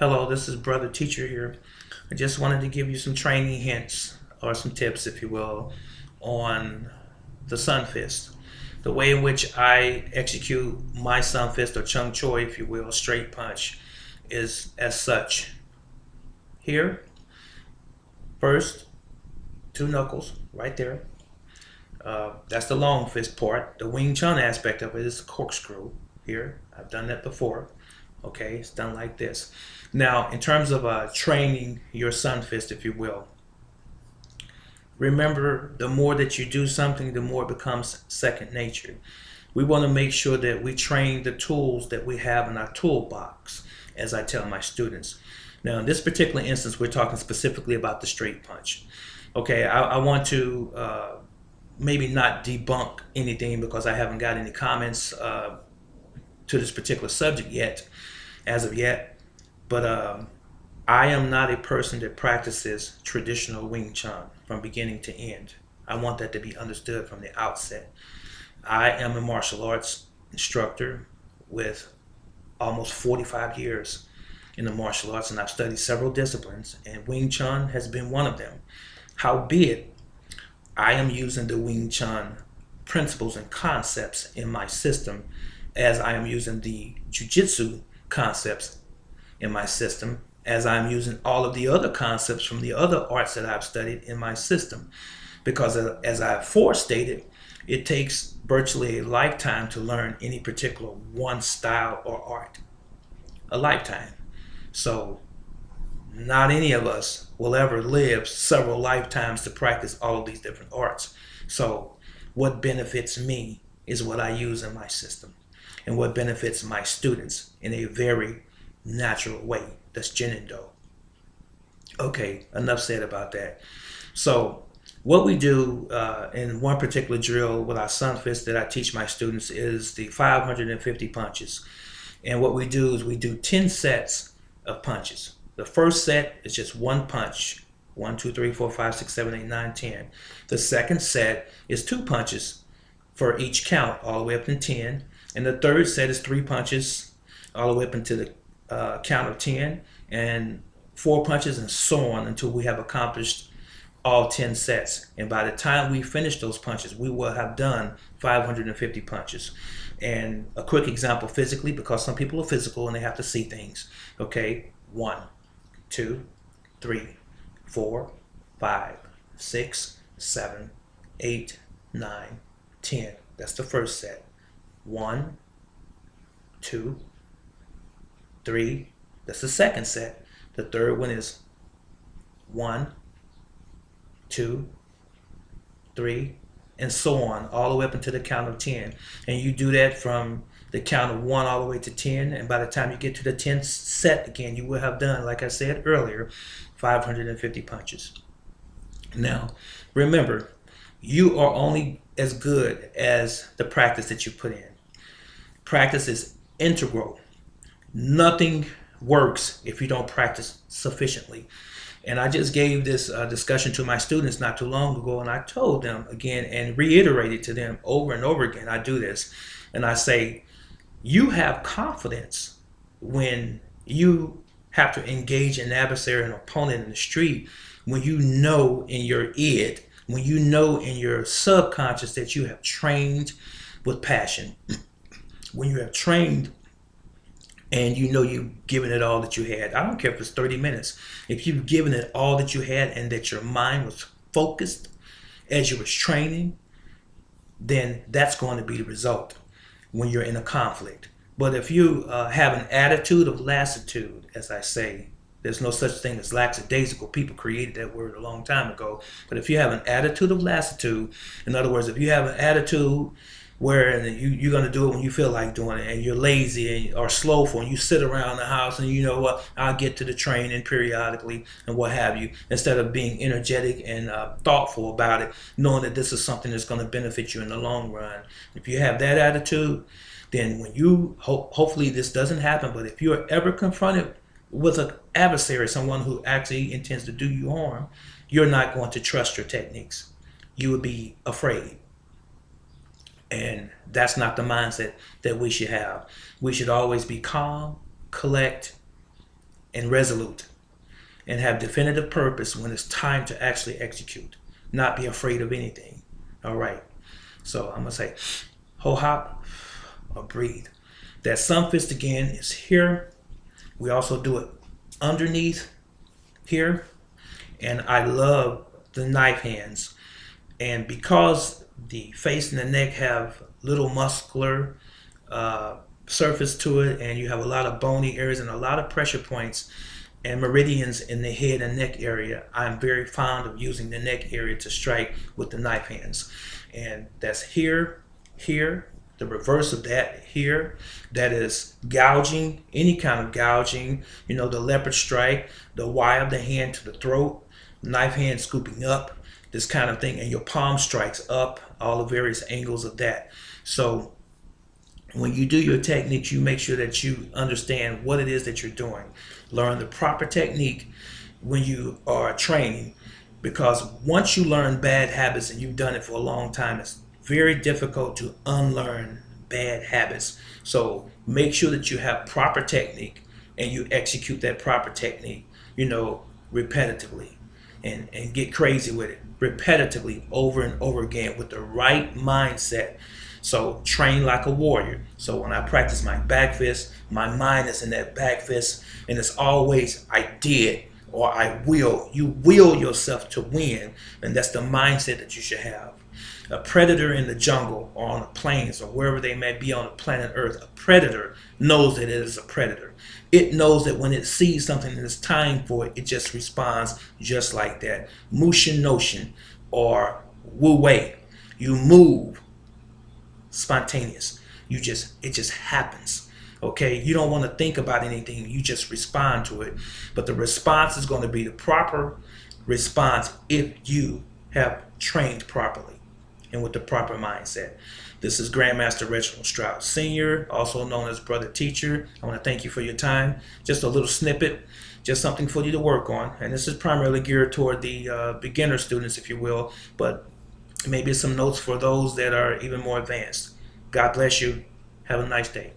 Hello, this is Brother Teacher here. I just wanted to give you some training hints or some tips, if you will, on the sun fist. The way in which I execute my sun fist or chung choi, if you will, straight punch, is as such. Here, first, two knuckles right there. That's the long fist part. The Wing Chun aspect of it is corkscrew here. I've done that before. Okay, it's done like this. Now, in terms of training your sun fist, if you will, remember, the more that you do something, the more it becomes second nature. We want to make sure that we train the tools that we have in our toolbox, as I tell my students. Now, in this particular instance, we're talking specifically about the straight punch. Okay, I want to maybe not debunk anything because I haven't got any comments to this particular subject yet, as of yet, but I am not a person that practices traditional Wing Chun from beginning to end. I want that to be understood from the outset. I am a martial arts instructor with almost 45 years in the martial arts, and I've studied several disciplines, and Wing Chun has been one of them. Howbeit, I am using the Wing Chun principles and concepts in my system as I am using the Jiu-Jitsu concepts in my system, as I'm using all of the other concepts from the other arts that I've studied in my system. Because as I've forestated, it takes virtually a lifetime to learn any particular one style or art. A lifetime. So not any of us will ever live several lifetimes to practice all of these different arts. So what benefits me is what I use in my system, and what benefits my students in a very natural way. That's Jinen-Do. Okay, enough said about that. So what we do in one particular drill with our sun fist that I teach my students is the 550 punches. And what we do is we do 10 sets of punches. The first set is just one punch. 1, 2, 3, 4, 5, 6, 7, 8, 9, 10. The second set is 2 punches for each count, all the way up to 10. And the third set is 3 punches all the way up into the count of 10, and 4 punches, and so on until we have accomplished all 10 sets. And by the time we finish those punches, we will have done 550 punches. And a quick example physically, because some people are physical and they have to see things. Okay, 1, 2, 3, 4, 5, 6, 7, 8, 9, 10. That's the first set. 1, 2, 3. That's the second set. The third one is 1, 2, 3, and so on, all the way up into the count of 10. And you do that from the count of 1 all the way to 10. And by the time you get to the 10th set again, you will have done, like I said earlier, 550 punches. Now, remember, you are only as good as the practice that you put in. Practice is integral. Nothing works if you don't practice sufficiently. And I just gave this discussion to my students not too long ago, and I told them again and reiterated to them over and over again. I do this, and I say, you have confidence when you have to engage an adversary, an opponent in the street, when you know in your id, when you know in your subconscious that you have trained with passion, when you have trained and you know you've given it all that you had. I don't care if it's 30 minutes. If you've given it all that you had and that your mind was focused as you was training, then that's going to be the result when you're in a conflict. But if you have an attitude of lassitude, as I say, there's no such thing as lackadaisical. People created that word a long time ago. But if you have an attitude of lassitude, in other words, if you have an attitude where you're going to do it when you feel like doing it, and you're lazy or slowful, and you sit around the house and you know what, I'll get to the training periodically and what have you, instead of being energetic and thoughtful about it, knowing that this is something that's going to benefit you in the long run. If you have that attitude, then when you, hopefully this doesn't happen, but if you are ever confronted with an adversary, someone who actually intends to do you harm, you're not going to trust your techniques. You would be afraid. And that's not the mindset that we should have. We should always be calm, collect, and resolute, and have definitive purpose when it's time to actually execute. Not be afraid of anything. All right. So I'm gonna say, ho hop or breathe. That sun fist again is here. We also do it underneath here, and I love the knife hands. And because the face and the neck have little muscular surface to it, and you have a lot of bony areas and a lot of pressure points and meridians in the head and neck area, I'm very fond of using the neck area to strike with the knife hands. And that's here, here, the reverse of that here. That is gouging, any kind of gouging, you know, the leopard strike, the Y of the hand to the throat, knife hand scooping up, this kind of thing, and your palm strikes up, all the various angles of that. So when you do your techniques, you make sure that you understand what it is that you're doing. Learn the proper technique when you are training, because once you learn bad habits and you've done it for a long time, it's very difficult to unlearn bad habits. So make sure that you have proper technique and you execute that proper technique, you know, repetitively, and get crazy with it repetitively over and over again with the right mindset. So train like a warrior. So when I practice my back fist, my mind is in that back fist, and it's always I did or I will. You will yourself to win, and that's the mindset that you should have. A predator in the jungle or on the plains or wherever they may be on the planet Earth, a predator knows that it is a predator. It knows that when it sees something and it's time for it, it just responds just like that. Mushin notion or wu wei. You move spontaneous. It just happens. Okay, you don't want to think about anything, you just respond to it. But the response is going to be the proper response if you have trained properly and with the proper mindset. This is Grandmaster Reginald Stroud Sr., also known as Brother Teacher. I want to thank you for your time. Just a little snippet, just something for you to work on. And this is primarily geared toward the beginner students, if you will, but maybe some notes for those that are even more advanced. God bless you. Have a nice day.